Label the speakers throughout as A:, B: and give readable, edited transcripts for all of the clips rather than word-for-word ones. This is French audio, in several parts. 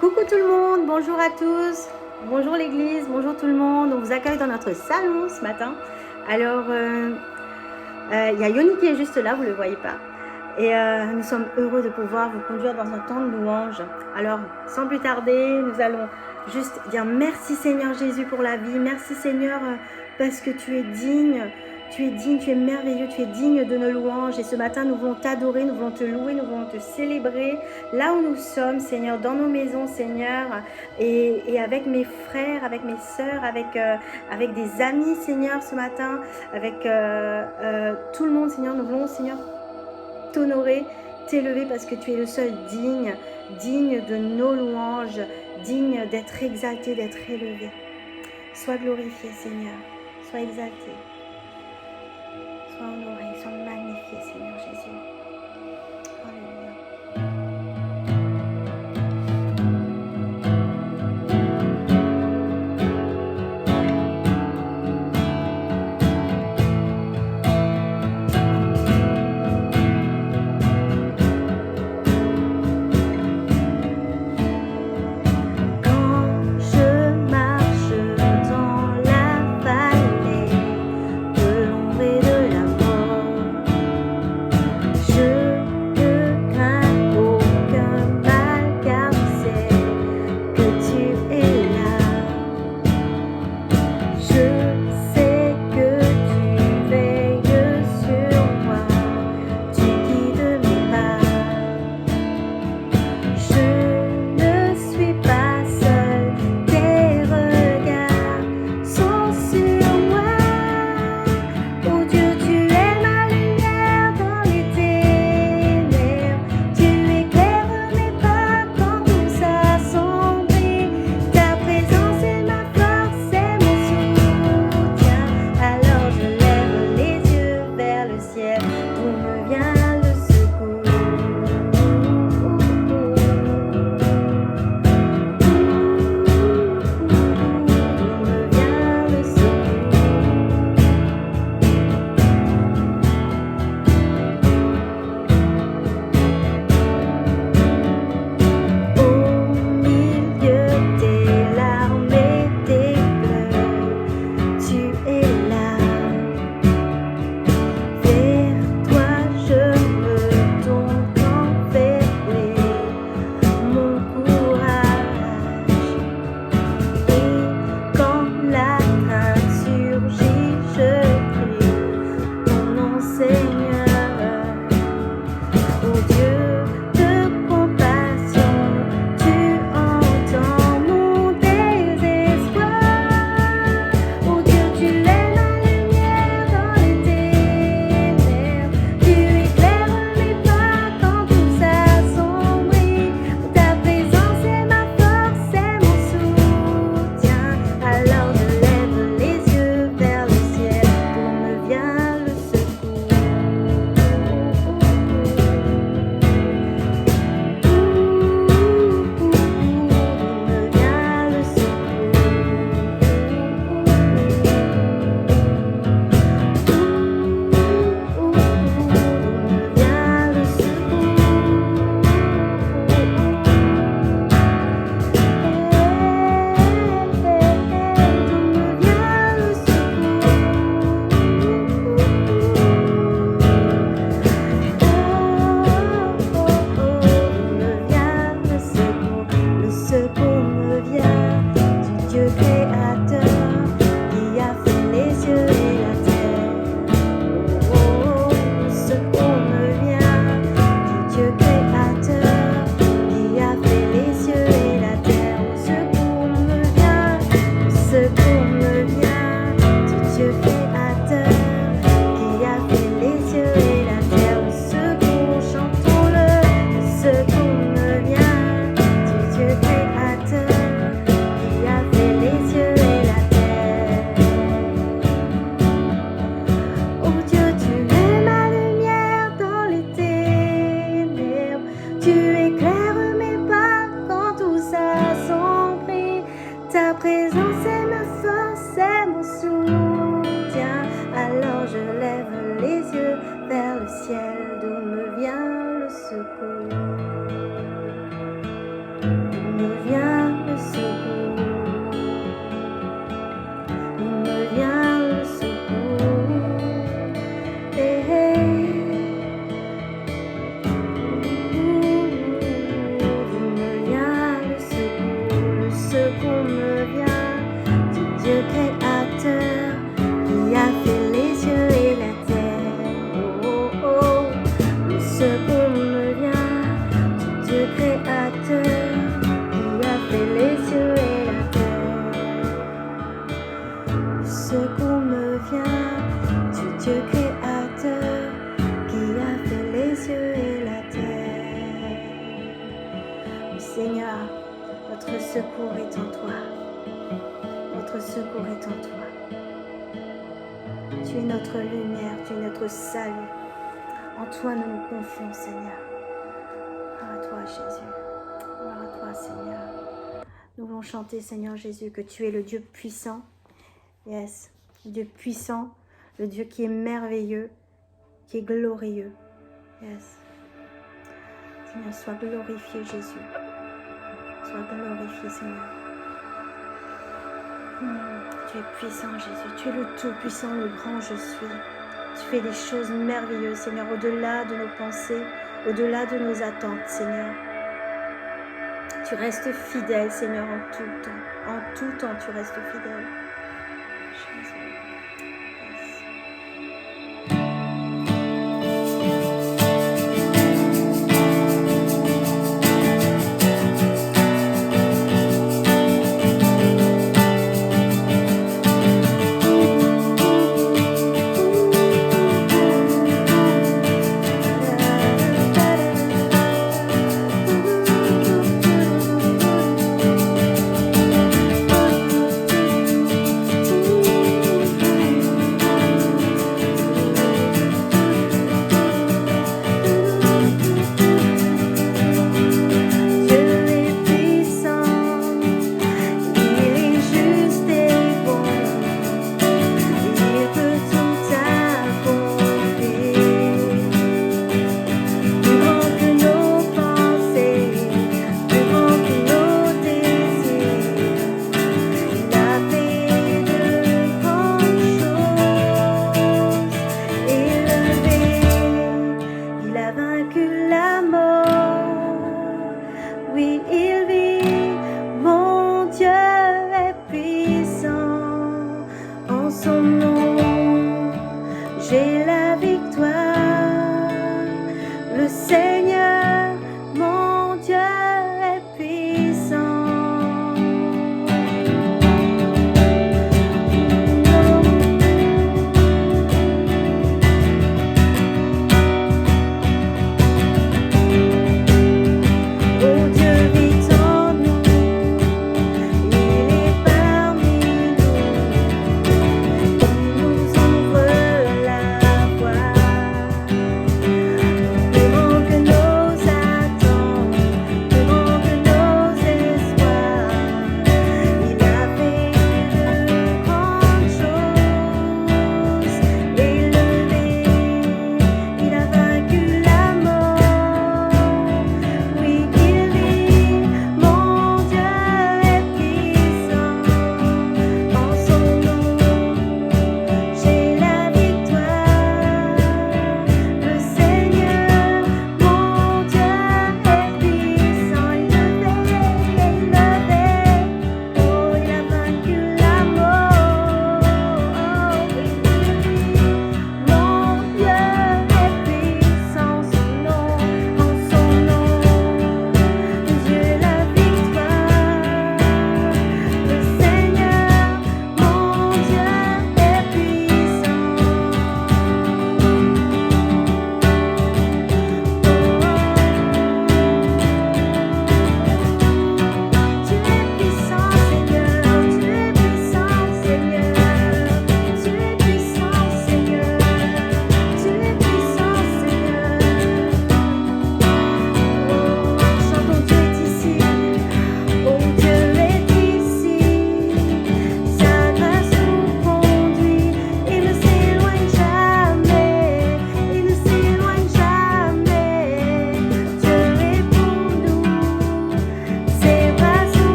A: Coucou tout le monde, bonjour à tous, bonjour l'église, bonjour tout le monde. On vous accueille dans notre salon ce matin. Alors, il y a Yoni qui est juste là, vous ne le voyez pas. Et nous sommes heureux de pouvoir vous conduire dans un temps de louange. Alors, sans plus tarder, nous allons juste dire merci Seigneur Jésus pour la vie. Merci Seigneur parce que tu es digne. Tu es digne, tu es merveilleux, tu es digne de nos louanges. Et ce matin, nous voulons t'adorer, nous voulons te louer, nous voulons te célébrer. Là où nous sommes, Seigneur, dans nos maisons, Seigneur, et avec mes frères, avec mes sœurs, avec des amis, Seigneur, ce matin, avec tout le monde, Seigneur, nous voulons, Seigneur, t'honorer, t'élever parce que tu es le seul digne, digne de nos louanges, digne d'être exalté, d'être élevé. Sois glorifié, Seigneur, sois exalté. Sois honoré, sois magnifié, Seigneur Jésus. Alléluia. secours me vient du Dieu créateur qui a fait les cieux et la terre. Le secours me vient du Dieu créateur qui a fait les cieux et la terre. Oui, Seigneur, notre secours est en toi. Notre secours est en toi. Tu es notre lumière, tu es notre salut. En toi nous nous confions, Seigneur. Gloire à toi, Jésus. Gloire à toi, Seigneur. Nous voulons chanter, Seigneur Jésus, que tu es le Dieu puissant. Yes, le Dieu puissant, le Dieu qui est merveilleux, qui est glorieux. Yes. Seigneur, sois glorifié, Jésus. Sois glorifié, Seigneur. Tu es puissant, Jésus. Tu es le tout-puissant, le grand je suis. Tu fais des choses merveilleuses, Seigneur, au-delà de nos pensées, au-delà de nos attentes, Seigneur. Tu restes fidèle, Seigneur, en tout temps. En tout temps, tu restes fidèle. Jésus.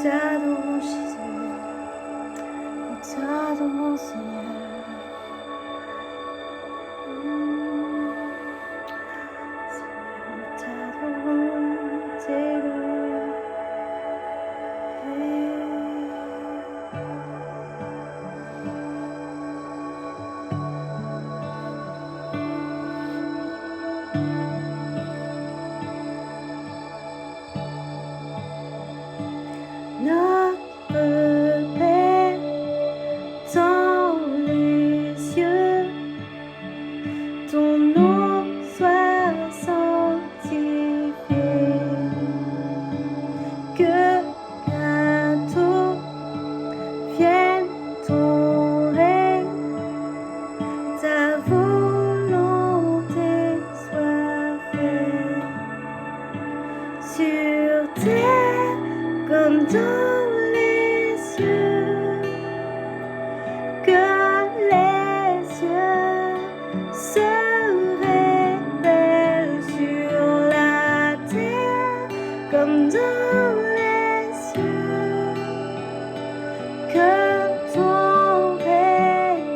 A: t'adorons Jésus, nous t'adorons Seigneur. Notre Père dans les cieux, ton nom soit sanctifié, que bientôt vienne ton règne, ta volonté soit faite sur terre comme dans les cieux, que les cieux se révèlent sur la terre comme dans les cieux, que ton règne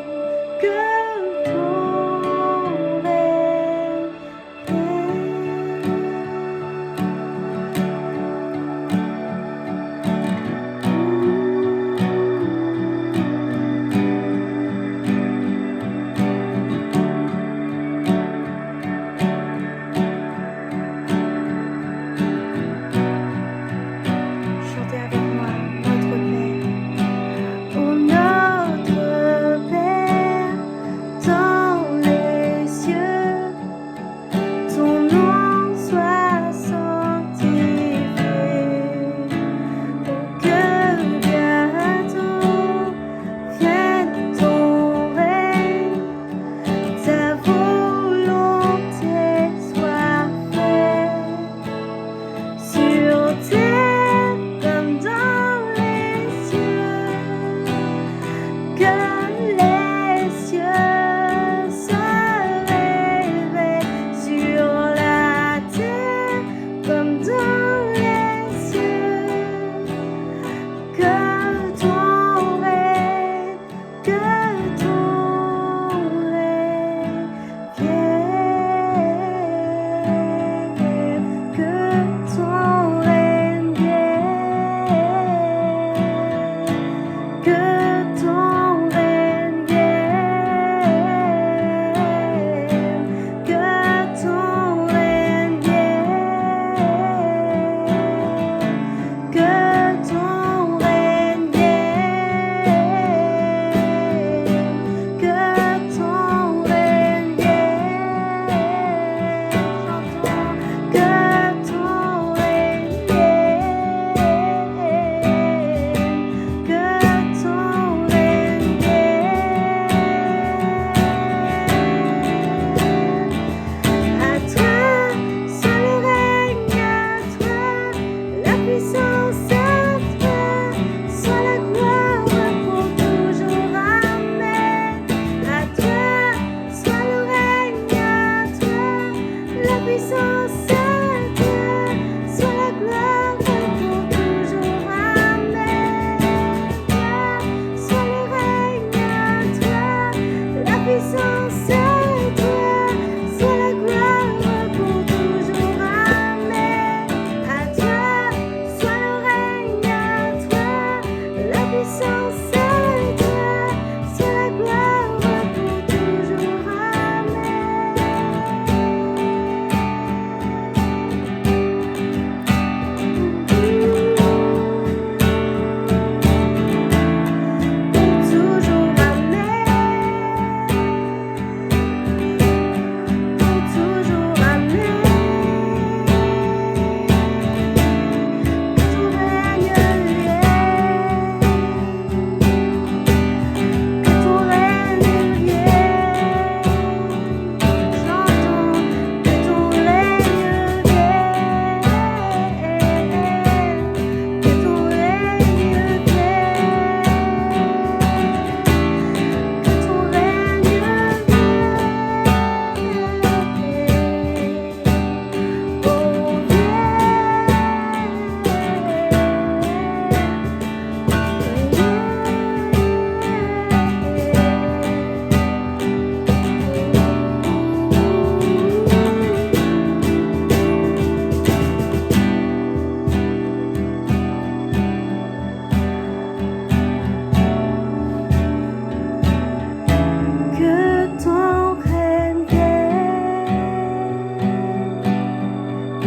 A: chantez avec moi, notre Père. Oh notre Père dans les cieux, ton nom soit sanctifié, oh que bientôt vienne ton règne, ta volonté soit faite sur terre comme dans les cieux, que les cieux se révèlent sur la terre comme dans les cieux, que ton règne vienne, que ton règne vienne, que ton règne vienne, que ton règne vienne, que ton règne vienne, que ton règne vienne, chantons, que ton règne vienne, que ton règne vienne. À toi, seul règne, à toi, la puissance à toi, soit la gloire pour toujours, amen. À toi, soit le règne, à toi, la puissance à toi, soit la gloire pour toujours, amen. Soit le règne, à toi, la puissance à toi, soit la gloire pour toujours, amen. À toi, soit le règne, à toi, la puissance à toi, soit la gloire pour toujours, amen.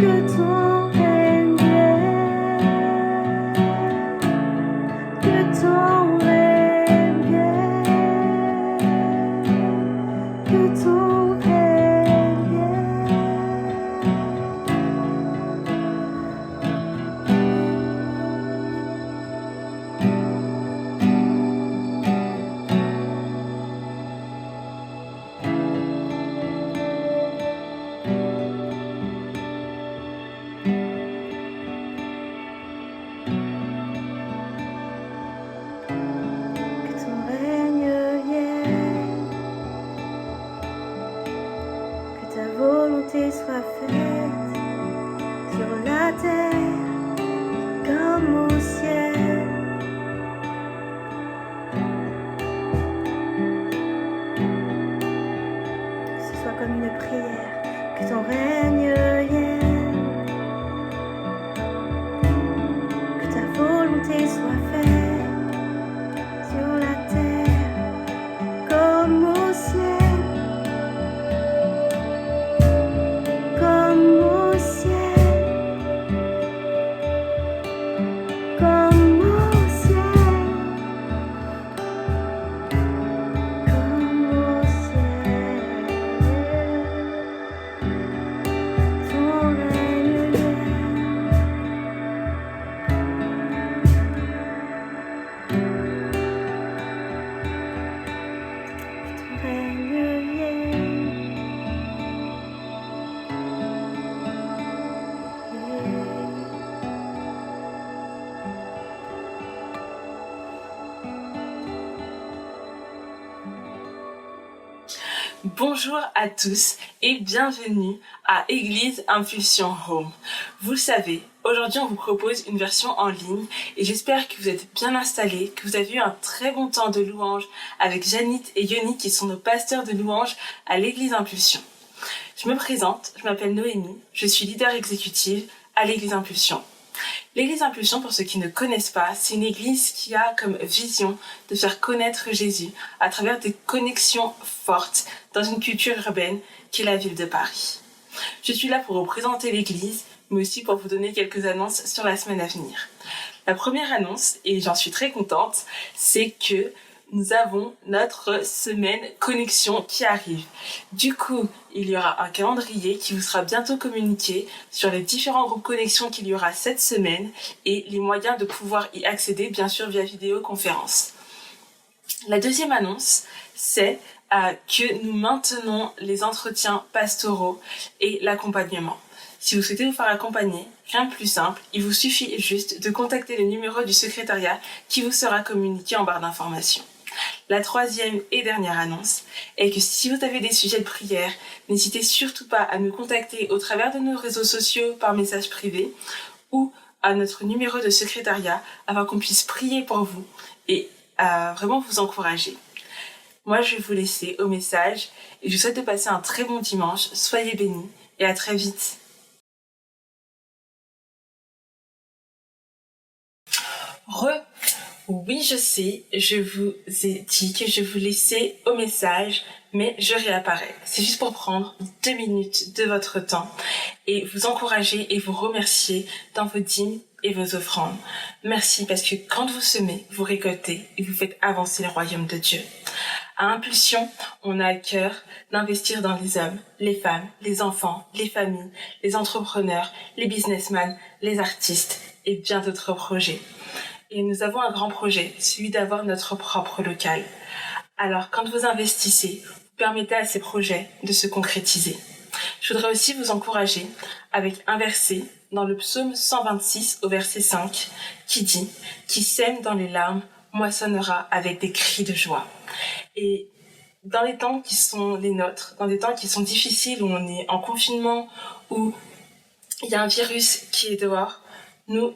A: que ton règne vienne, que ton règne vienne, que ton règne vienne. Que ton règne vienne, que ta volonté soit faite sur la terre comme au ciel. Que ce soit comme une prière, que ton règne vienne, que ta volonté soit faite sur la terre comme au ciel, comme au ciel, comme au ciel, comme au ciel. Ton règne vienne. Ton règne vienne.
B: Bonjour à tous et bienvenue à Église Impulsion Home. Vous le savez, aujourd'hui on vous propose une version en ligne et j'espère que vous êtes bien installés, que vous avez eu un très bon temps de louange avec Janit et Yoni qui sont nos pasteurs de louange à l'Église Impulsion. Je me présente, je m'appelle Noémie, je suis leader exécutive à l'Église Impulsion. L'Église Impulsion, pour ceux qui ne connaissent pas, c'est une église qui a comme vision de faire connaître Jésus à travers des connexions fortes dans une culture urbaine qui est la ville de Paris. Je suis là pour vous présenter l'église, mais aussi pour vous donner quelques annonces sur la semaine à venir. La première annonce, et j'en suis très contente, c'est que nous avons notre semaine connexion qui arrive. Du coup, il y aura un calendrier qui vous sera bientôt communiqué sur les différents groupes connexion qu'il y aura cette semaine et les moyens de pouvoir y accéder, bien sûr, via vidéoconférence. La deuxième annonce, c'est que nous maintenons les entretiens pastoraux et l'accompagnement. Si vous souhaitez vous faire accompagner, rien de plus simple, il vous suffit juste de contacter le numéro du secrétariat qui vous sera communiqué en barre d'informations. La troisième et dernière annonce est que si vous avez des sujets de prière, n'hésitez surtout pas à nous contacter au travers de nos réseaux sociaux par message privé ou à notre numéro de secrétariat afin qu'on puisse prier pour vous et vraiment vous encourager. Moi, je vais vous laisser au message et je vous souhaite de passer un très bon dimanche. Soyez bénis et à très vite. Oui, je sais, je vous ai dit que je vous laissais au message, mais je réapparais. C'est juste pour prendre 2 minutes de votre temps et vous encourager et vous remercier dans vos dîmes et vos offrandes. Merci parce que quand vous semez, vous récoltez et vous faites avancer le royaume de Dieu. À Impulsion, on a à cœur d'investir dans les hommes, les femmes, les enfants, les familles, les entrepreneurs, les businessmen, les artistes et bien d'autres projets. Et nous avons un grand projet, celui d'avoir notre propre local. Alors, quand vous investissez, vous permettez à ces projets de se concrétiser. Je voudrais aussi vous encourager avec un verset dans le psaume 126 au verset 5 qui dit « Qui sème dans les larmes moissonnera avec des cris de joie ». Et dans les temps qui sont les nôtres, dans des temps qui sont difficiles, où on est en confinement, où il y a un virus qui est dehors, nous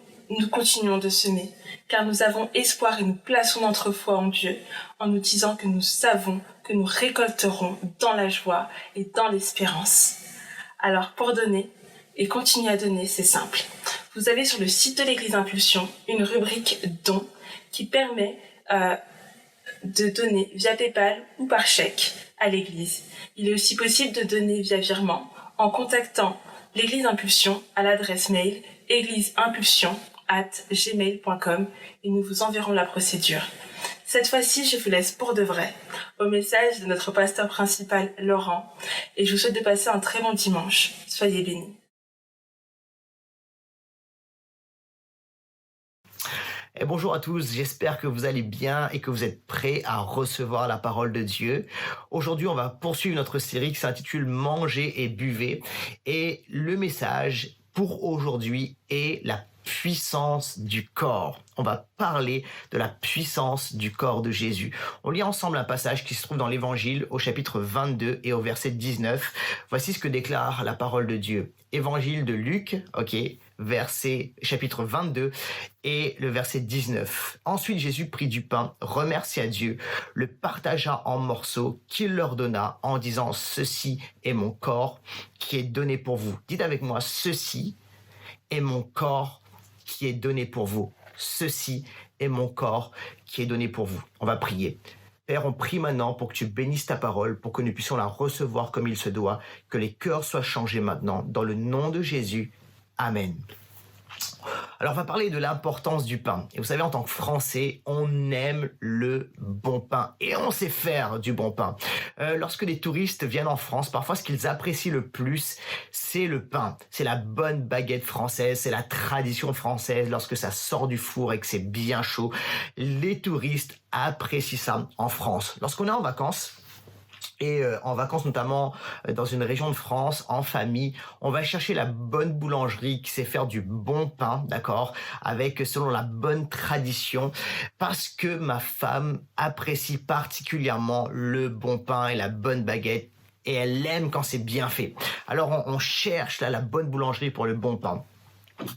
B: continuons de semer, car nous avons espoir et nous plaçons notre foi en Dieu, en nous disant que nous savons que nous récolterons dans la joie et dans l'espérance. Alors, pour donner et continuer à donner, c'est simple. Vous avez sur le site de l'Église Impulsion une rubrique « Dons » qui permet de donner via PayPal ou par chèque à l'Église. Il est aussi possible de donner via virement en contactant l'Église Impulsion à l'adresse mail égliseimpulsion@gmail.com et nous vous enverrons la procédure. Cette fois-ci, je vous laisse pour de vrai au message de notre pasteur principal, Laurent, et je vous souhaite de passer un très bon dimanche. Soyez bénis.
C: Et bonjour à tous, j'espère que vous allez bien et que vous êtes prêts à recevoir la parole de Dieu. Aujourd'hui, on va poursuivre notre série qui s'intitule Mangez et buvez. Et le message pour aujourd'hui est la puissance du corps. On va parler de la puissance du corps de Jésus. On lit ensemble un passage qui se trouve dans l'Évangile au chapitre 22 et au verset 19. Voici ce que déclare la parole de Dieu. Évangile de Luc, chapitre 22 et le verset 19. Ensuite, Jésus prit du pain, remercia Dieu, le partagea en morceaux qu'il leur donna en disant « Ceci est mon corps qui est donné pour vous ». Dites avec moi « Ceci est mon corps qui est donné pour vous ». Ceci est mon corps qui est donné pour vous. On va prier. Père, on prie maintenant pour que tu bénisses ta parole, pour que nous puissions la recevoir comme il se doit, que les cœurs soient changés maintenant. Dans le nom de Jésus, Amen. Alors, on va parler de l'importance du pain. Et vous savez, en tant que Français, on aime le bon pain et on sait faire du bon pain. Lorsque des touristes viennent en France, parfois, ce qu'ils apprécient le plus, c'est le pain. C'est la bonne baguette française, c'est la tradition française. Lorsque ça sort du four et que c'est bien chaud, les touristes apprécient ça en France. Lorsqu'on est en vacances, et en vacances notamment dans une région de France, en famille, on va chercher la bonne boulangerie qui sait faire du bon pain, d'accord, avec selon la bonne tradition, parce que ma femme apprécie particulièrement le bon pain et la bonne baguette, et elle aime quand c'est bien fait. Alors on cherche là la bonne boulangerie pour le bon pain.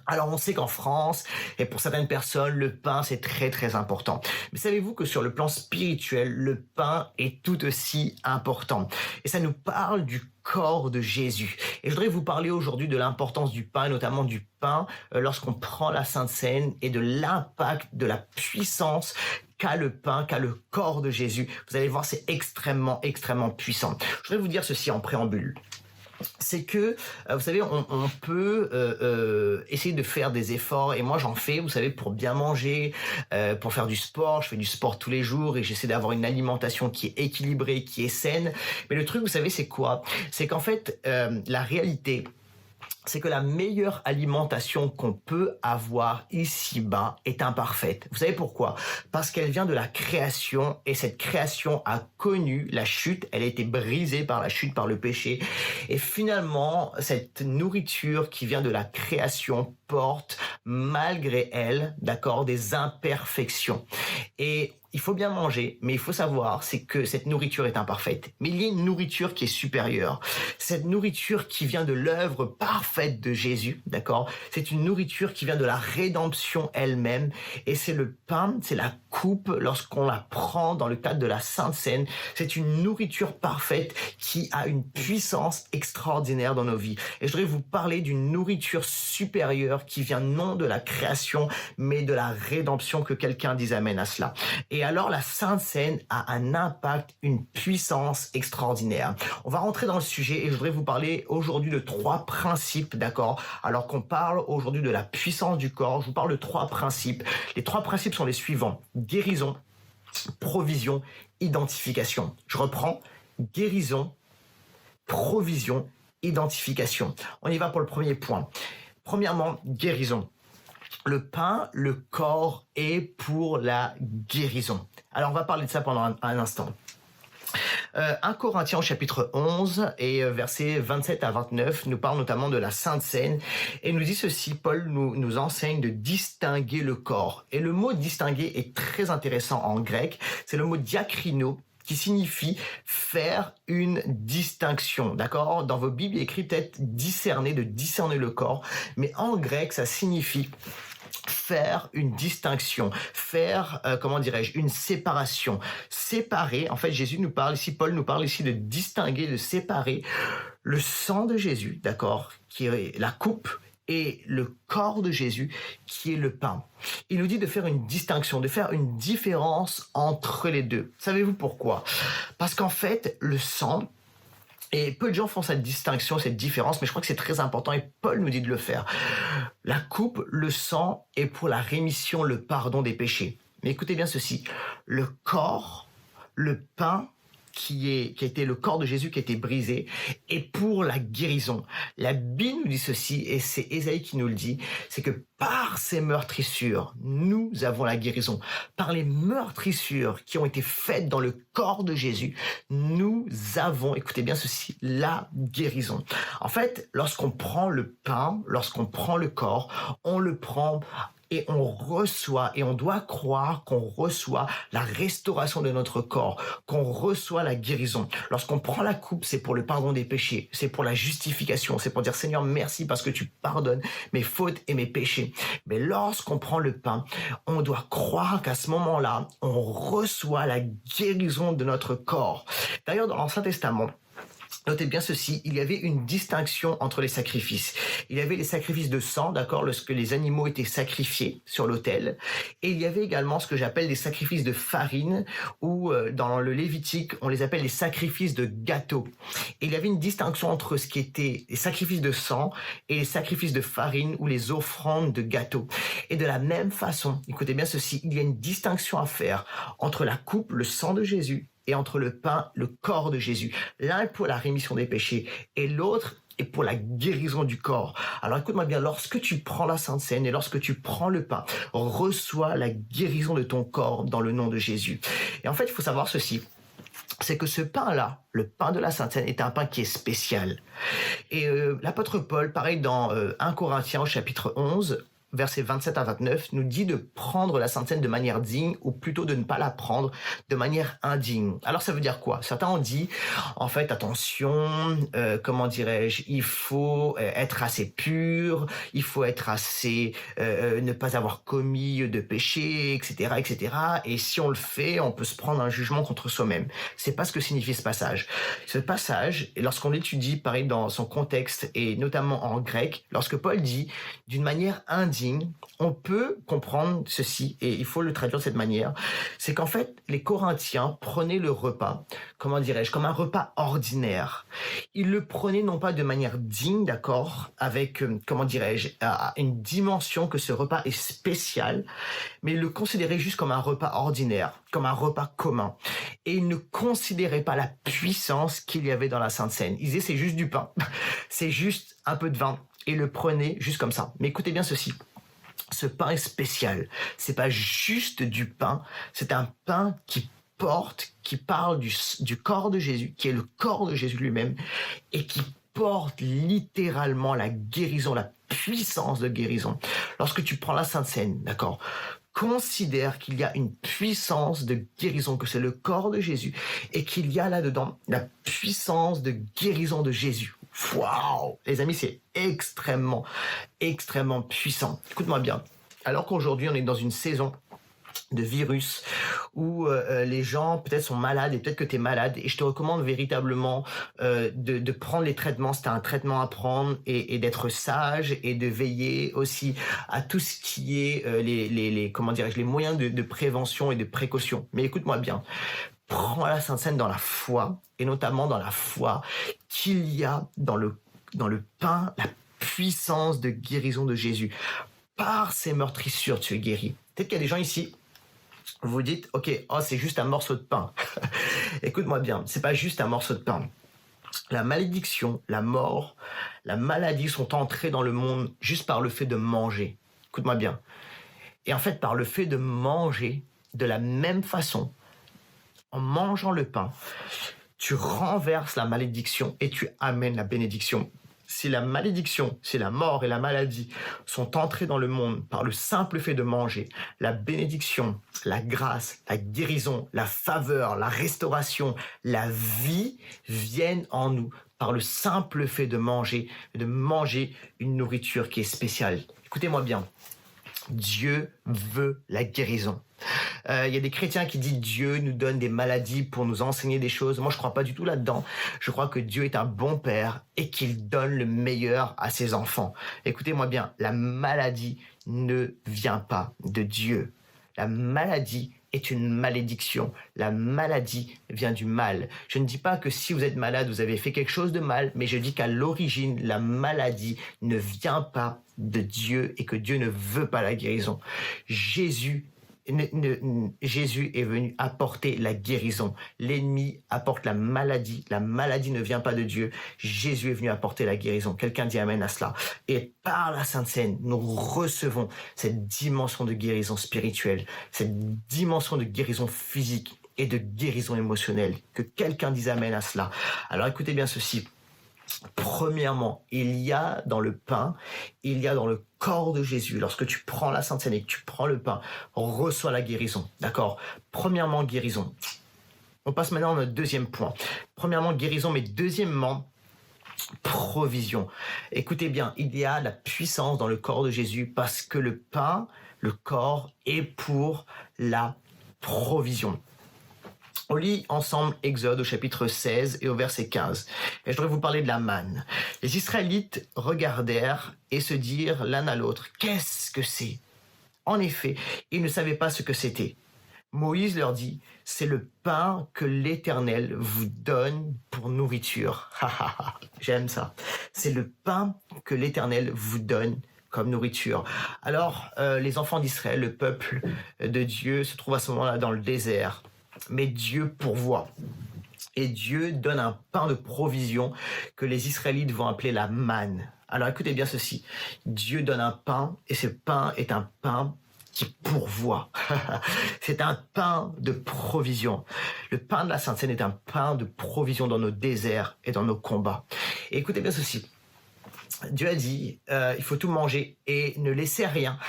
C: Alors on sait qu'en France, et pour certaines personnes, le pain c'est très très important. Mais savez-vous que sur le plan spirituel, le pain est tout aussi important? Et ça nous parle du corps de Jésus. Et je voudrais vous parler aujourd'hui de l'importance du pain, notamment du pain lorsqu'on prend la Sainte Seine et de l'impact, de la puissance qu'a le pain, qu'a le corps de Jésus. Vous allez voir, c'est extrêmement puissant. Je voudrais vous dire ceci en préambule. C'est que, vous savez, on peut essayer de faire des efforts, et moi j'en fais, vous savez, pour bien manger, pour faire du sport. Je fais du sport tous les jours et j'essaie d'avoir une alimentation qui est équilibrée, qui est saine. Mais le truc, vous savez, c'est quoi? C'est qu'en fait, la réalité, c'est que la meilleure alimentation qu'on peut avoir ici-bas est imparfaite. Vous savez pourquoi? Parce qu'elle vient de la création, et cette création a connu la chute, elle a été brisée par la chute, par le péché. Et finalement, cette nourriture qui vient de la création porte, malgré elle, d'accord, des imperfections. Et il faut bien manger, mais il faut savoir, c'est que cette nourriture est imparfaite. Mais il y a une nourriture qui est supérieure. Cette nourriture qui vient de l'œuvre parfaite de Jésus, d'accord? C'est une nourriture qui vient de la rédemption elle-même. Et c'est le pain, c'est la coupe, lorsqu'on la prend dans le cadre de la Sainte Seine. C'est une nourriture parfaite qui a une puissance extraordinaire dans nos vies. Et je voudrais vous parler d'une nourriture supérieure qui vient non de la création, mais de la rédemption, que quelqu'un dise amen à cela. Et alors, la Sainte Seine a un impact, une puissance extraordinaire. On va rentrer dans le sujet et je voudrais vous parler aujourd'hui de 3 principes, d'accord? Alors qu'on parle aujourd'hui de la puissance du corps, je vous parle de 3 principes. Les 3 principes sont les suivants: guérison, provision, identification. Je reprends: guérison, provision, identification. On y va pour le premier point. Premièrement, guérison. Le pain, le corps est pour la guérison. Alors, on va parler de ça pendant un instant. 1 Corinthiens chapitre 11 et versets 27 à 29 nous parle notamment de la Sainte Seine et nous dit ceci: Paul nous enseigne de distinguer le corps. Et le mot distinguer est très intéressant en grec. C'est le mot diakrino, qui signifie faire une distinction, d'accord? Dans vos Bibles, il est écrit peut-être discerner, de discerner le corps, mais en grec, ça signifie faire une distinction, faire, une séparation. Séparer, en fait, Paul nous parle ici de distinguer, de séparer le sang de Jésus, d'accord, qui est la coupe, et le corps de Jésus, qui est le pain. Il nous dit de faire une distinction, de faire une différence entre les deux. Savez-vous pourquoi? Parce qu'en fait, le sang, Et peu de gens font cette distinction, cette différence, mais je crois que c'est très important et Paul nous dit de le faire. La coupe, le sang est pour la rémission, le pardon des péchés. Mais écoutez bien ceci, le corps, le pain, qui a été le corps de Jésus qui a été brisé, est pour la guérison. La Bible nous dit ceci, et c'est Ésaïe qui nous le dit, c'est que par ces meurtrissures, nous avons la guérison. Par les meurtrissures qui ont été faites dans le corps de Jésus, nous avons, écoutez bien ceci, la guérison. En fait, lorsqu'on prend le pain, lorsqu'on prend le corps, on le prend et on reçoit, et on doit croire qu'on reçoit la restauration de notre corps, qu'on reçoit la guérison. Lorsqu'on prend la coupe, c'est pour le pardon des péchés, c'est pour la justification, c'est pour dire Seigneur, merci parce que tu pardonnes mes fautes et mes péchés. Mais lorsqu'on prend le pain, on doit croire qu'à ce moment-là, on reçoit la guérison de notre corps. D'ailleurs, dans l'Ancien Testament, notez bien ceci, il y avait une distinction entre les sacrifices. Il y avait les sacrifices de sang, d'accord, lorsque les animaux étaient sacrifiés sur l'autel. Et il y avait également ce que j'appelle des sacrifices de farine, ou dans le Lévitique, on les appelle les sacrifices de gâteau. Et il y avait une distinction entre ce qui était les sacrifices de sang et les sacrifices de farine ou les offrandes de gâteau. Et de la même façon, écoutez bien ceci, il y a une distinction à faire entre la coupe, le sang de Jésus, et entre le pain, le corps de Jésus. L'un est pour la rémission des péchés et l'autre est pour la guérison du corps. Alors écoute-moi bien, lorsque tu prends la Sainte Seine et lorsque tu prends le pain, reçois la guérison de ton corps dans le nom de Jésus. Et en fait, il faut savoir ceci, c'est que ce pain-là, le pain de la Sainte Seine, est un pain qui est spécial. Et l'apôtre Paul, pareil dans 1 Corinthiens au chapitre 11, versets 27 à 29, nous dit de prendre la Sainte Seine de manière digne, ou plutôt de ne pas la prendre de manière indigne. Alors ça veut dire quoi? Certains ont dit, en fait, attention, comment dirais-je, il faut être assez pur, il faut être assez, ne pas avoir commis de péché, etc., etc. Et si on le fait, on peut se prendre un jugement contre soi-même. C'est pas ce que signifie ce passage. Ce passage, lorsqu'on l'étudie, pareil, dans son contexte, et notamment en grec, lorsque Paul dit, d'une manière indigne, on peut comprendre ceci, et il faut le traduire de cette manière, c'est qu'en fait, les Corinthiens prenaient le repas, comment dirais-je, comme un repas ordinaire. Ils le prenaient non pas de manière digne, d'accord, avec, comment dirais-je, une dimension que ce repas est spécial, mais ils le considéraient juste comme un repas ordinaire, comme un repas commun. Et ils ne considéraient pas la puissance qu'il y avait dans la Sainte Seine. Ils disaient, c'est juste du pain, c'est juste un peu de vin, et le prenaient juste comme ça. Mais écoutez bien ceci. Ce pain est spécial. C'est pas juste du pain, c'est un pain qui parle du corps de Jésus, qui est le corps de Jésus lui-même, et qui porte littéralement la guérison, la puissance de guérison. Lorsque tu prends la Sainte Seine, d'accord, considère qu'il y a une puissance de guérison, que c'est le corps de Jésus, et qu'il y a là-dedans la puissance de guérison de Jésus. Waouh! Les amis, c'est extrêmement, extrêmement puissant. Écoute-moi bien. Alors qu'aujourd'hui, on est dans une saison de virus où les gens peut-être sont malades et peut-être que tu es malade, et je te recommande véritablement de prendre les traitements, c'est un traitement à prendre, et d'être sage et de veiller aussi à tout ce qui est les comment dirais-je, les moyens de prévention et de précaution. Mais écoute-moi bien. Prends la Sainte Seine dans la foi, et notamment dans la foi qu'il y a dans le pain la puissance de guérison de Jésus. Par ces meurtrissures, tu es guéri. Peut-être qu'il y a des gens ici, vous dites, ok, oh, c'est juste un morceau de pain. Écoute-moi bien, c'est pas juste un morceau de pain. La malédiction, la mort, la maladie sont entrées dans le monde juste par le fait de manger. Écoute-moi bien. Et en fait, par le fait de manger de la même façon, en mangeant le pain, tu renverses la malédiction et tu amènes la bénédiction. Si la malédiction, si la mort et la maladie sont entrées dans le monde par le simple fait de manger, la bénédiction, la grâce, la guérison, la faveur, la restauration, la vie viennent en nous par le simple fait de manger une nourriture qui est spéciale. Écoutez-moi bien. Dieu veut la guérison. Il y a des chrétiens qui disent Dieu nous donne des maladies pour nous enseigner des choses. Moi, je crois pas du tout là-dedans. Je crois que Dieu est un bon père et qu'il donne le meilleur à ses enfants. Écoutez-moi bien, la maladie ne vient pas de Dieu. La maladie est est une malédiction. La maladie vient du mal. Je ne dis pas que si vous êtes malade, vous avez fait quelque chose de mal, mais je dis qu'à l'origine, la maladie ne vient pas de Dieu et que Dieu ne veut pas la guérison. Jésus est venu apporter la guérison. L'ennemi apporte la maladie. La maladie ne vient pas de Dieu. Jésus est venu apporter la guérison. Quelqu'un dit amen à cela. Et par la Sainte Seine, nous recevons cette dimension de guérison spirituelle, cette dimension de guérison physique et de guérison émotionnelle. Que quelqu'un dise amen à cela. Alors écoutez bien ceci. Premièrement, il y a dans le pain, il y a dans le corps de Jésus. Lorsque tu prends la Sainte Seine et que tu prends le pain, reçois la guérison. D'accord? Premièrement, guérison. On passe maintenant à notre deuxième point. Premièrement, guérison, mais deuxièmement, provision. Écoutez bien, il y a la puissance dans le corps de Jésus parce que le pain, le corps, est pour la provision. On lit ensemble Exode au chapitre 16 et au verset 15. Et je voudrais vous parler de la manne. Les Israélites regardèrent et se dirent l'un à l'autre, « Qu'est-ce que c'est ?» En effet, ils ne savaient pas ce que c'était. Moïse leur dit, « C'est le pain que l'Éternel vous donne pour nourriture. » J'aime ça. C'est le pain que l'Éternel vous donne comme nourriture. Alors, les enfants d'Israël, le peuple de Dieu, se trouvent à ce moment-là dans le désert. Mais Dieu pourvoit. Et Dieu donne un pain de provision que les Israélites vont appeler la manne. Alors écoutez bien ceci. Dieu donne un pain et ce pain est un pain qui pourvoit. C'est un pain de provision. Le pain de la Sainte Seine est un pain de provision dans nos déserts et dans nos combats. Et écoutez bien ceci. Dieu a dit, il faut tout manger et ne laissez rien,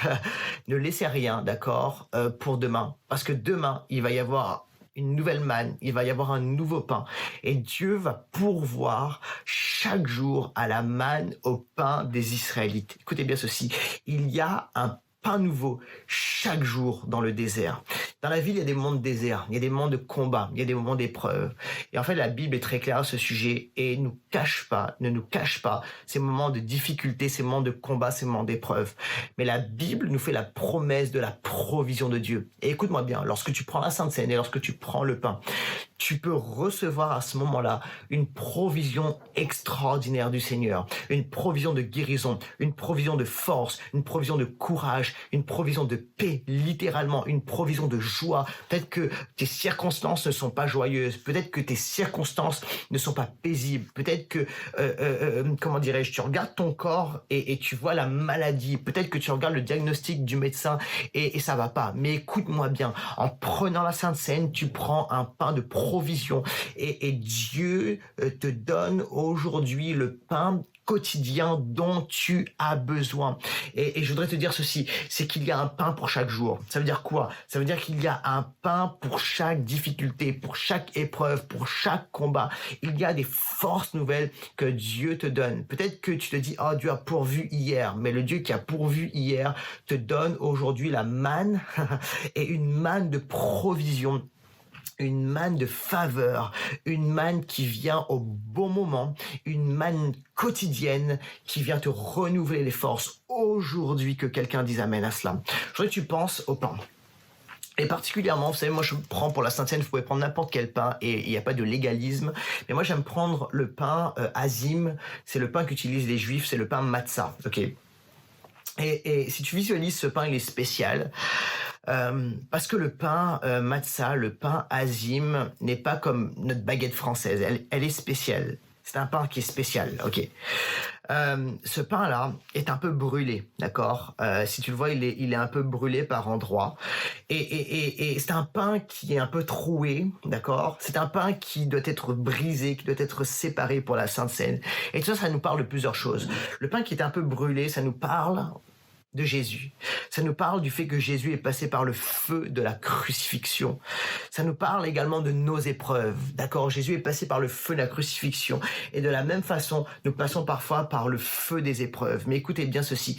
C: ne laissez rien, d'accord, pour demain. Parce que demain, il va y avoir une nouvelle manne, il va y avoir un nouveau pain. Et Dieu va pourvoir chaque jour à la manne, au pain des Israélites. Écoutez bien ceci, il y a un pain nouveau chaque jour dans le désert. Dans la vie, il y a des moments de désert, il y a des moments de combat, il y a des moments d'épreuve. Et en fait, la Bible est très claire à ce sujet et ne nous cache pas ces moments de difficulté, ces moments de combat, ces moments d'épreuve. Mais la Bible nous fait la promesse de la provision de Dieu. Et écoute-moi bien, lorsque tu prends la Sainte Seine et lorsque tu prends le pain, tu peux recevoir à ce moment-là une provision extraordinaire du Seigneur, une provision de guérison, une provision de force, une provision de courage, une provision de paix, littéralement, une provision de joie. Peut-être que tes circonstances ne sont pas joyeuses, peut-être que tes circonstances ne sont pas paisibles, peut-être que, comment dirais-je, tu regardes ton corps et tu vois la maladie, peut-être que tu regardes le diagnostic du médecin et ça va pas. Mais écoute-moi bien, en prenant la Sainte Seine, tu prends un pain de provision et Dieu te donne aujourd'hui le pain quotidien dont tu as besoin. Et je voudrais te dire ceci, c'est qu'il y a un pain pour chaque jour. Ça veut dire quoi? Ça veut dire qu'il y a un pain pour chaque difficulté, pour chaque épreuve, pour chaque combat. Il y a des forces nouvelles que Dieu te donne. Peut-être que tu te dis, oh, Dieu a pourvu hier, mais le Dieu qui a pourvu hier te donne aujourd'hui la manne et une manne de provision. Une manne de faveur, une manne qui vient au bon moment, une manne quotidienne qui vient te renouveler les forces aujourd'hui. Que quelqu'un dise amen à cela. Je voudrais que tu penses au pain. Et particulièrement, vous savez, moi je prends pour la Sainte Seine, vous pouvez prendre n'importe quel pain et il n'y a pas de légalisme. Mais moi j'aime prendre le pain azim, c'est le pain qu'utilisent les Juifs, c'est le pain matzah, ok. Et si tu visualises ce pain, il est spécial. Parce que le pain matzah, le pain azim, n'est pas comme notre baguette française. Elle est spéciale. C'est un pain qui est spécial, ok. Ce pain-là est un peu brûlé, d'accord. Si tu le vois, il est un peu brûlé par endroits. Et c'est un pain qui est un peu troué, d'accord. C'est un pain qui doit être brisé, qui doit être séparé pour la Sainte Seine. Et tout ça, ça nous parle de plusieurs choses. Le pain qui est un peu brûlé, ça nous parle de Jésus. Ça nous parle du fait que Jésus est passé par le feu de la crucifixion. Ça nous parle également de nos épreuves. D'accord? Jésus est passé par le feu de la crucifixion. Et de la même façon, nous passons parfois par le feu des épreuves. Mais écoutez bien ceci.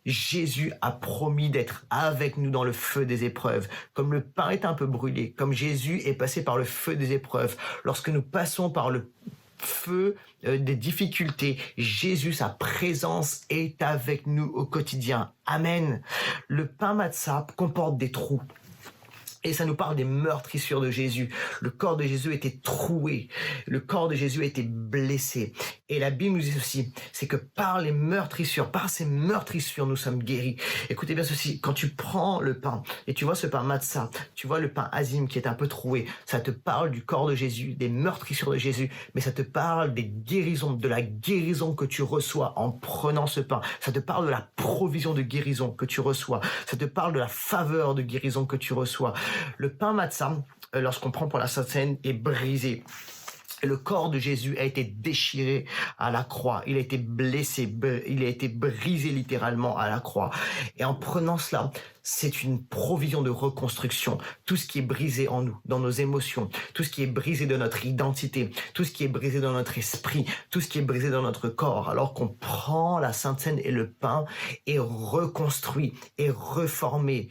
C: Jésus a promis d'être avec nous dans le feu des épreuves. Comme le pain est un peu brûlé, comme Jésus est passé par le feu des épreuves, lorsque nous passons par le feu des difficultés, Jésus, sa présence est avec nous au quotidien. Amen. Le pain matzah comporte des trous. Et ça nous parle des meurtrissures de Jésus. Le corps de Jésus était troué. Le corps de Jésus était blessé. Et la Bible nous dit ceci, c'est que par les meurtrissures, par ces meurtrissures, nous sommes guéris. Écoutez bien ceci, quand tu prends le pain, et tu vois ce pain matzah, tu vois le pain azim qui est un peu troué, ça te parle du corps de Jésus, des meurtrissures de Jésus, mais ça te parle des guérisons, de la guérison que tu reçois en prenant ce pain. Ça te parle de la provision de guérison que tu reçois. Ça te parle de la faveur de guérison que tu reçois. Le pain matzah, lorsqu'on prend pour la Sainte Seine, est brisé. Et le corps de Jésus a été déchiré à la croix. Il a été blessé, il a été brisé littéralement à la croix. Et en prenant cela, c'est une provision de reconstruction. Tout ce qui est brisé en nous, dans nos émotions, tout ce qui est brisé de notre identité, tout ce qui est brisé dans notre esprit, tout ce qui est brisé dans notre corps, alors qu'on prend la Sainte Seine et le pain et reconstruit et reformé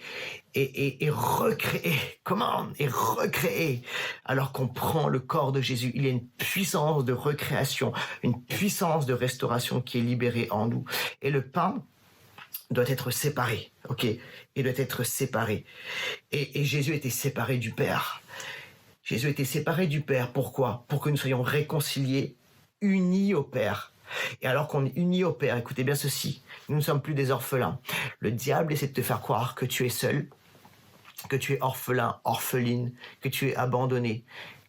C: et recréé. Comment? Et recréé. Alors qu'on prend le corps de Jésus, il y a une puissance de recréation, une puissance de restauration qui est libérée en nous. Et le pain doit être séparé, ok? Il doit être séparé. Et Jésus était séparé du Père. Jésus était séparé du Père. Pourquoi? Pour que nous soyons réconciliés, unis au Père. Et alors qu'on est unis au Père, écoutez bien ceci, nous ne sommes plus des orphelins. Le diable essaie de te faire croire que tu es seul, que tu es orphelin, orpheline, que tu es abandonné,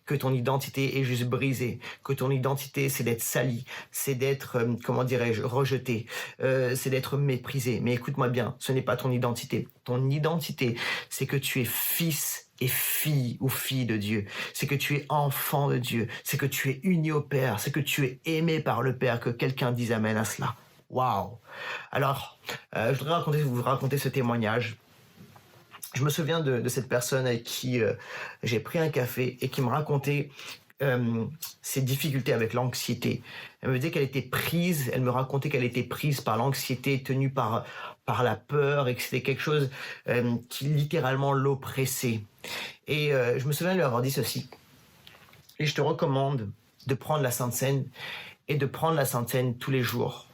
C: que ton identité est juste brisée, que ton identité c'est d'être sali, c'est d'être, rejeté, c'est d'être méprisé. Mais écoute-moi bien, ce n'est pas ton identité. Ton identité, c'est que tu es fils et fille ou fille de Dieu. C'est que tu es enfant de Dieu. C'est que tu es uni au Père. C'est que tu es aimé par le Père. Que quelqu'un dise amen à cela. Waouh! Alors, je voudrais vous raconter ce témoignage. Je me souviens de cette personne avec qui j'ai pris un café et qui me racontait ses difficultés avec l'anxiété. Elle me disait qu'elle était prise, elle me racontait qu'elle était prise par l'anxiété, tenue par la peur, et que c'était quelque chose qui littéralement l'oppressait. Et je me souviens de lui avoir dit ceci. Et je te recommande de prendre la Sainte Seine et de prendre la Sainte Seine tous les jours.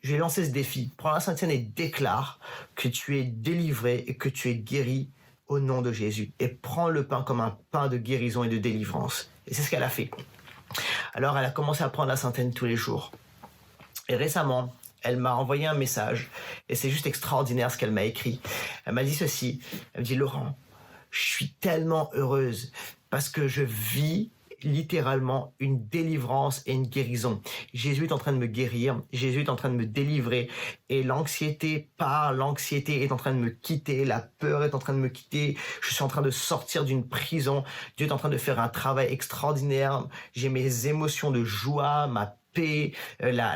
C: Je lui ai lancé ce défi. Prends la Sainte Seine et déclare que tu es délivré et que tu es guéri au nom de Jésus. Et prends le pain comme un pain de guérison et de délivrance. Et c'est ce qu'elle a fait. Alors, elle a commencé à prendre la Sainte Seine tous les jours. Et récemment, elle m'a envoyé un message. Et c'est juste extraordinaire ce qu'elle m'a écrit. Elle m'a dit ceci. Elle me dit, Laurent, je suis tellement heureuse parce que je vis littéralement une délivrance et une guérison. Jésus est en train de me guérir, Jésus est en train de me délivrer et l'anxiété est en train de me quitter, la peur est en train de me quitter, je suis en train de sortir d'une prison, Dieu est en train de faire un travail extraordinaire, j'ai mes émotions de joie, ma paix, la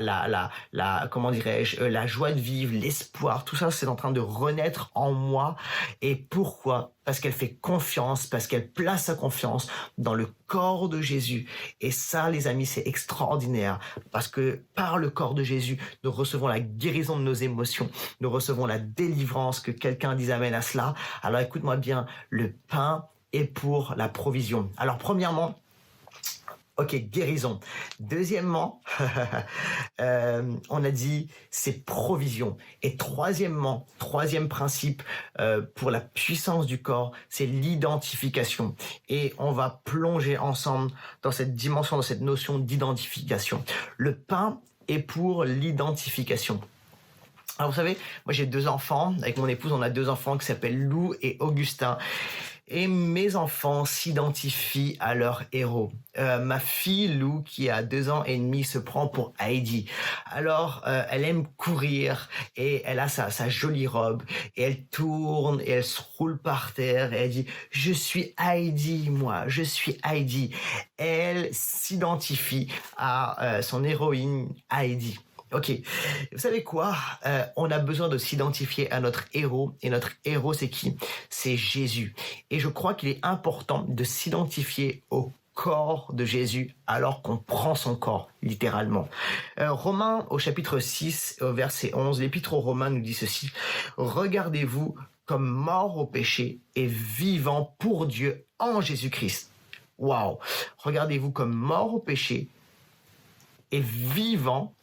C: joie de vivre, l'espoir, tout ça c'est en train de renaître en moi. Et pourquoi? Parce qu'elle fait confiance, parce qu'elle place sa confiance dans le corps de Jésus. Et ça, les amis, c'est extraordinaire. Parce que par le corps de Jésus, nous recevons la guérison de nos émotions. Nous recevons la délivrance, que quelqu'un dise amen à cela. Alors écoute-moi bien, le pain est pour la provision. Alors premièrement, ok, guérison. Deuxièmement, on a dit c'est provision. Et troisièmement, troisième principe pour la puissance du corps, c'est l'identification. Et on va plonger ensemble dans cette dimension, dans cette notion d'identification. Le pain est pour l'identification. Alors vous savez, moi j'ai 2 enfants. Avec mon épouse, on a 2 enfants qui s'appellent Lou et Augustin. Et mes enfants s'identifient à leur héros. Ma fille Lou, qui a 2 ans et demi, se prend pour Heidi. Alors, elle aime courir et elle a sa jolie robe et elle tourne et elle se roule par terre et elle dit « Je suis Heidi, moi, je suis Heidi ». Elle s'identifie à son héroïne Heidi. Ok, vous savez quoi? On a besoin de s'identifier à notre héros. Et notre héros, c'est qui? C'est Jésus. Et je crois qu'il est important de s'identifier au corps de Jésus alors qu'on prend son corps, littéralement. Romains, au chapitre 6, au verset 11, l'épître aux Romains nous dit ceci. « Regardez-vous comme morts au péché et vivants pour Dieu en Jésus-Christ. » Waouh! Regardez-vous comme morts au péché et vivants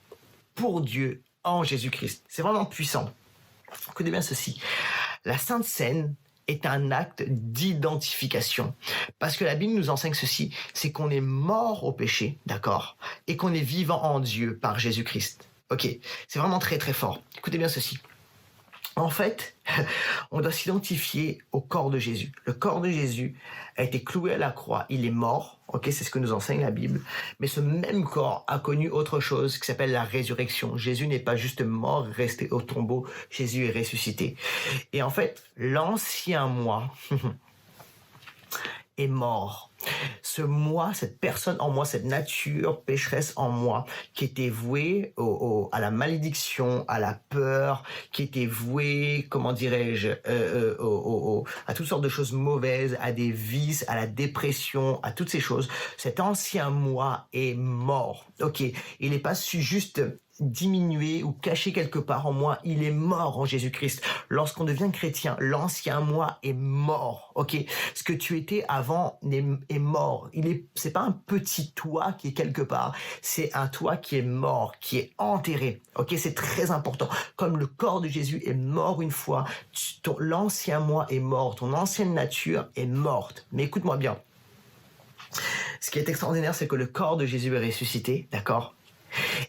C: pour Dieu en Jésus-Christ. C'est vraiment puissant. Écoutez bien ceci. La Sainte Seine est un acte d'identification. Parce que la Bible nous enseigne ceci, c'est qu'on est mort au péché, d'accord, et qu'on est vivant en Dieu par Jésus-Christ. Ok, c'est vraiment très très fort. Écoutez bien ceci. En fait, on doit s'identifier au corps de Jésus. Le corps de Jésus a été cloué à la croix, il est mort, ok, c'est ce que nous enseigne la Bible, mais ce même corps a connu autre chose qui s'appelle la résurrection. Jésus n'est pas juste mort, resté au tombeau, Jésus est ressuscité. Et en fait, l'ancien moi est mort. Ce moi, cette personne en moi, cette nature pécheresse en moi, qui était vouée à la malédiction, à la peur, qui était vouée, comment dirais-je, à toutes sortes de choses mauvaises, à des vices, à la dépression, à toutes ces choses. Cet ancien moi est mort. Ok, il n'est pas juste diminué ou caché quelque part en moi, il est mort en Jésus-Christ. Lorsqu'on devient chrétien, l'ancien moi est mort, ok? Ce que tu étais avant est mort. C'est pas un petit toi qui est quelque part, c'est un toi qui est mort, qui est enterré, ok? C'est très important. Comme le corps de Jésus est mort une fois, l'ancien moi est mort, ton ancienne nature est morte. Mais écoute-moi bien. Ce qui est extraordinaire, c'est que le corps de Jésus est ressuscité, d'accord?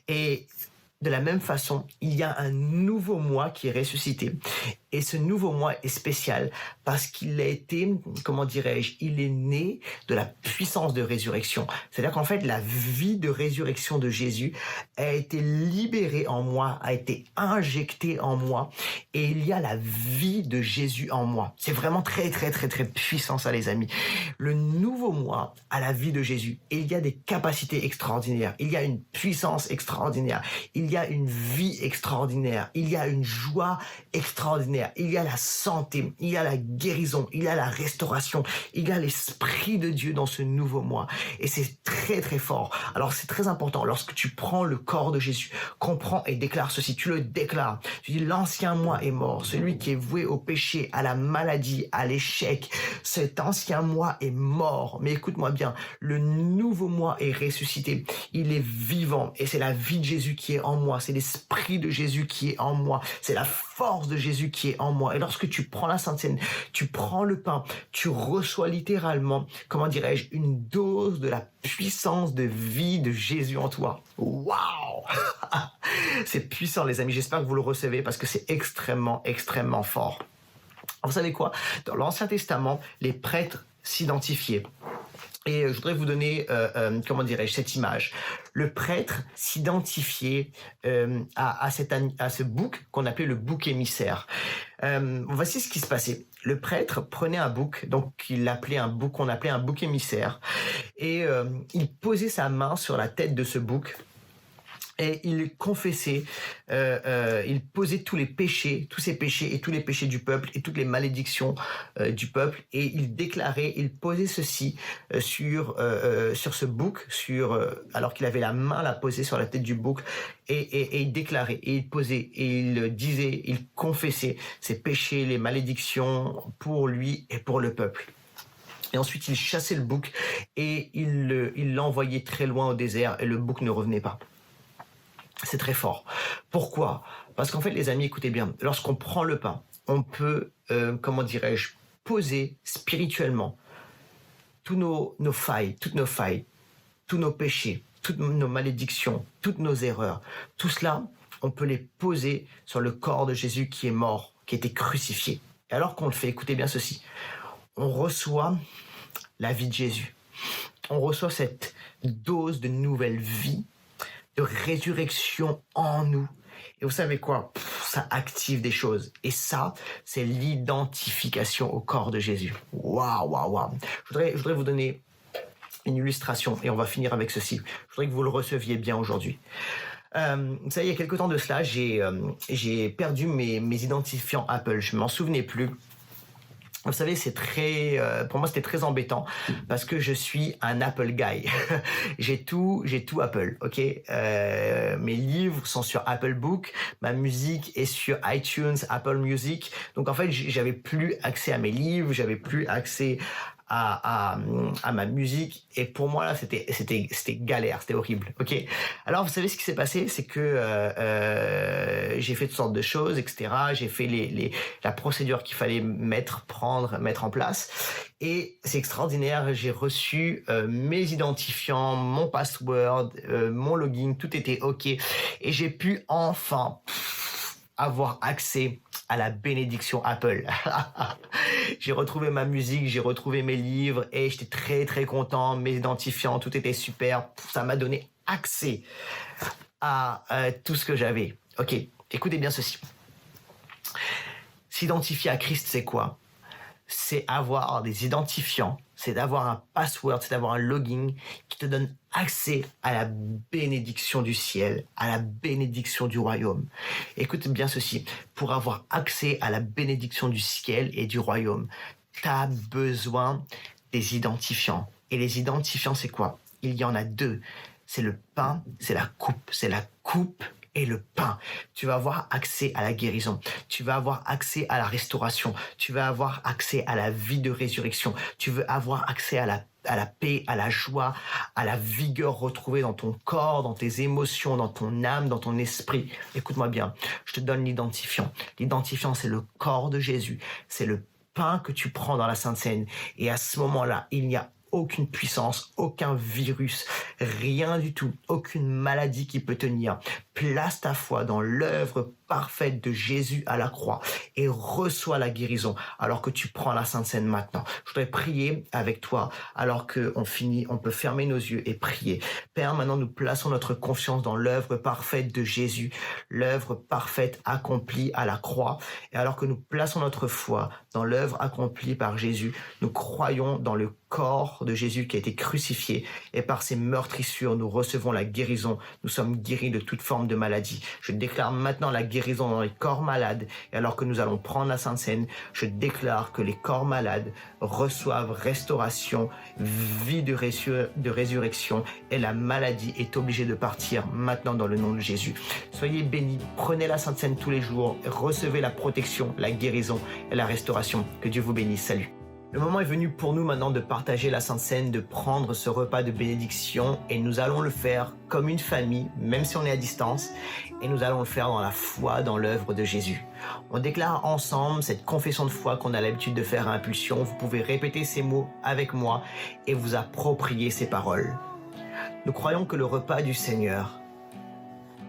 C: Et de la même façon, il y a un nouveau moi qui est ressuscité. Et ce nouveau moi est spécial parce qu'il a été, comment dirais-je, il est né de la puissance de résurrection. C'est-à-dire qu'en fait, la vie de résurrection de Jésus a été libérée en moi, a été injectée en moi. Et il y a la vie de Jésus en moi. C'est vraiment très, très, très, très puissant ça, les amis. Le nouveau moi a la vie de Jésus. Et il y a des capacités extraordinaires. Il y a une puissance extraordinaire. Il y a une vie extraordinaire. Il y a une joie extraordinaire. Il y a la santé, il y a la guérison, il y a la restauration, il y a l'Esprit de Dieu dans ce nouveau moi. Et c'est très très fort. Alors c'est très important, lorsque tu prends le corps de Jésus, comprends et déclare ceci, tu le déclares. Tu dis l'ancien moi est mort, celui qui est voué au péché, à la maladie, à l'échec. Cet ancien moi est mort. Mais écoute-moi bien, le nouveau moi est ressuscité. Il est vivant et c'est la vie de Jésus qui est en moi. C'est l'Esprit de Jésus qui est en moi. C'est la force de Jésus qui est en moi. Et lorsque tu prends la Sainte Seine, tu prends le pain, tu reçois littéralement, comment dirais-je, une dose de la puissance de vie de Jésus en toi. Waouh! C'est puissant, les amis. J'espère que vous le recevez parce que c'est extrêmement, extrêmement fort. Vous savez quoi? Dans l'Ancien Testament, les prêtres s'identifiaient. Et je voudrais vous donner, comment dirais-je, cette image. Le prêtre s'identifiait à ce bouc qu'on appelait le bouc émissaire. Voici ce qui se passait. Le prêtre prenait un bouc, donc il l'appelait un bouc, qu'on appelait un bouc émissaire, et il posait sa main sur la tête de ce bouc. Et il confessait, il posait tous les péchés, tous ses péchés et tous les péchés du peuple et toutes les malédictions du peuple. Et il déclarait, il posait ceci sur ce bouc, alors qu'il avait la main là posée sur la tête du bouc. Et il déclarait, et il posait, et il disait, il confessait ses péchés, les malédictions pour lui et pour le peuple. Et ensuite, il chassait le bouc et il l'envoyait très loin au désert et le bouc ne revenait pas. C'est très fort. Pourquoi? Parce qu'en fait, les amis, écoutez bien, lorsqu'on prend le pain, on peut, comment dirais-je, poser spirituellement toutes nos failles, tous nos péchés, toutes nos malédictions, toutes nos erreurs. Tout cela, on peut les poser sur le corps de Jésus qui est mort, qui a été crucifié. Et alors qu'on le fait, écoutez bien ceci, on reçoit la vie de Jésus. On reçoit cette dose de nouvelle vie, de résurrection en nous. Et vous savez quoi? Ça active des choses. Et ça, c'est l'identification au corps de Jésus. Waouh, waouh, waouh. Je voudrais vous donner une illustration et on va finir avec ceci. Je voudrais que vous le receviez bien aujourd'hui. Vous savez, il y a quelque temps de cela, j'ai perdu mes identifiants Apple. Je m'en souvenais plus. Vous savez, pour moi, c'était très embêtant parce que je suis un Apple guy. j'ai tout Apple, ok. Mes livres sont sur Apple Book, ma musique est sur iTunes, Apple Music. Donc en fait, j'avais plus accès à mes livres, j'avais plus accès à ma musique. Et pour moi, là, c'était galère, c'était horrible. Ok. Alors, vous savez ce qui s'est passé, c'est que j'ai fait toutes sortes de choses, etc. J'ai fait la procédure qu'il fallait mettre en place. Et c'est extraordinaire. J'ai reçu mes identifiants, mon password, mon login, tout était ok. Et j'ai pu enfin avoir accès à la bénédiction Apple. J'ai retrouvé ma musique, j'ai retrouvé mes livres et j'étais très très content. Mes identifiants, tout était super. Ça m'a donné accès à tout ce que j'avais. Ok, écoutez bien ceci. S'identifier à Christ, c'est quoi? C'est avoir des identifiants, c'est d'avoir un password, c'est d'avoir un login qui te donne accès à la bénédiction du ciel, à la bénédiction du royaume. Écoute bien ceci, pour avoir accès à la bénédiction du ciel et du royaume, tu as besoin des identifiants. Et les identifiants, c'est quoi? Il y en a deux. C'est le pain, c'est la coupe. C'est la coupe et le pain. Tu vas avoir accès à la guérison. Tu vas avoir accès à la restauration. Tu vas avoir accès à la vie de résurrection. Tu veux avoir accès à la paix, à la joie, à la vigueur retrouvée dans ton corps, dans tes émotions, dans ton âme, dans ton esprit. Écoute-moi bien, je te donne l'identifiant. L'identifiant, c'est le corps de Jésus. C'est le pain que tu prends dans la Sainte Seine. Et à ce moment-là, il n'y a aucune puissance, aucun virus, rien du tout, aucune maladie qui peut tenir. Place ta foi dans l'œuvre parfaite de Jésus à la croix et reçois la guérison alors que tu prends la Sainte Seine maintenant. Je voudrais prier avec toi alors qu'on finit, on peut fermer nos yeux et prier. Père, maintenant nous plaçons notre confiance dans l'œuvre parfaite de Jésus, l'œuvre parfaite accomplie à la croix. Et alors que nous plaçons notre foi dans l'œuvre accomplie par Jésus, nous croyons dans le corps de Jésus qui a été crucifié et par ses meurtrissures, nous recevons la guérison. Nous sommes guéris de toute forme de maladie. Je déclare maintenant la guérison dans les corps malades et alors que nous allons prendre la Sainte Seine, je déclare que les corps malades reçoivent restauration, vie de résurrection et la maladie est obligée de partir maintenant dans le nom de Jésus. Soyez bénis, prenez la Sainte Seine tous les jours, recevez la protection, la guérison et la restauration. Que Dieu vous bénisse. Salut. Le moment est venu pour nous maintenant de partager la Sainte Seine, de prendre ce repas de bénédiction et nous allons le faire comme une famille, même si on est à distance, et nous allons le faire dans la foi, dans l'œuvre de Jésus. On déclare ensemble cette confession de foi qu'on a l'habitude de faire à impulsion. Vous pouvez répéter ces mots avec moi et vous approprier ces paroles. Nous croyons que le repas du Seigneur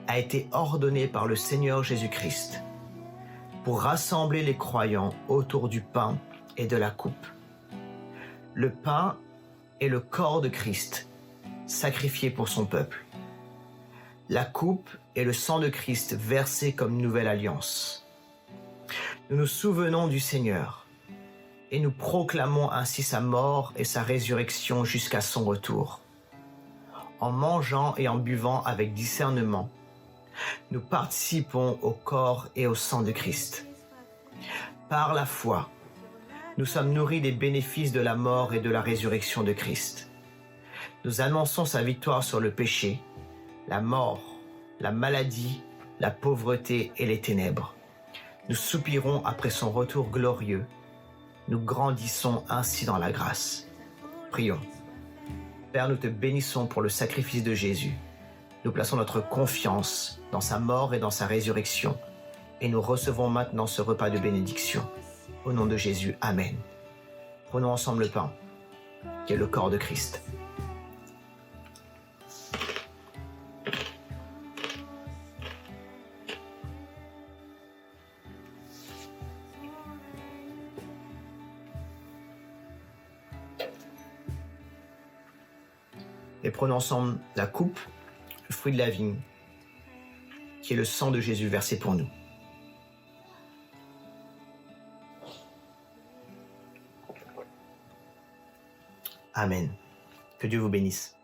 C: a été ordonné par le Seigneur Jésus-Christ pour rassembler les croyants autour du pain et de la coupe. Le pain est le corps de Christ, sacrifié pour son peuple. La coupe est le sang de Christ versé comme nouvelle alliance. Nous nous souvenons du Seigneur et nous proclamons ainsi sa mort et sa résurrection jusqu'à son retour. En mangeant et en buvant avec discernement, nous participons au corps et au sang de Christ. Par la foi, nous sommes nourris des bénéfices de la mort et de la résurrection de Christ. Nous annonçons sa victoire sur le péché, la mort, la maladie, la pauvreté et les ténèbres. Nous soupirons après son retour glorieux. Nous grandissons ainsi dans la grâce. Prions. Père, nous te bénissons pour le sacrifice de Jésus. Nous plaçons notre confiance dans sa mort et dans sa résurrection. Et nous recevons maintenant ce repas de bénédiction. Au nom de Jésus, Amen. Prenons ensemble le pain, qui est le corps de Christ. Et prenons ensemble la coupe, le fruit de la vigne, qui est le sang de Jésus versé pour nous. Amen. Que Dieu vous bénisse.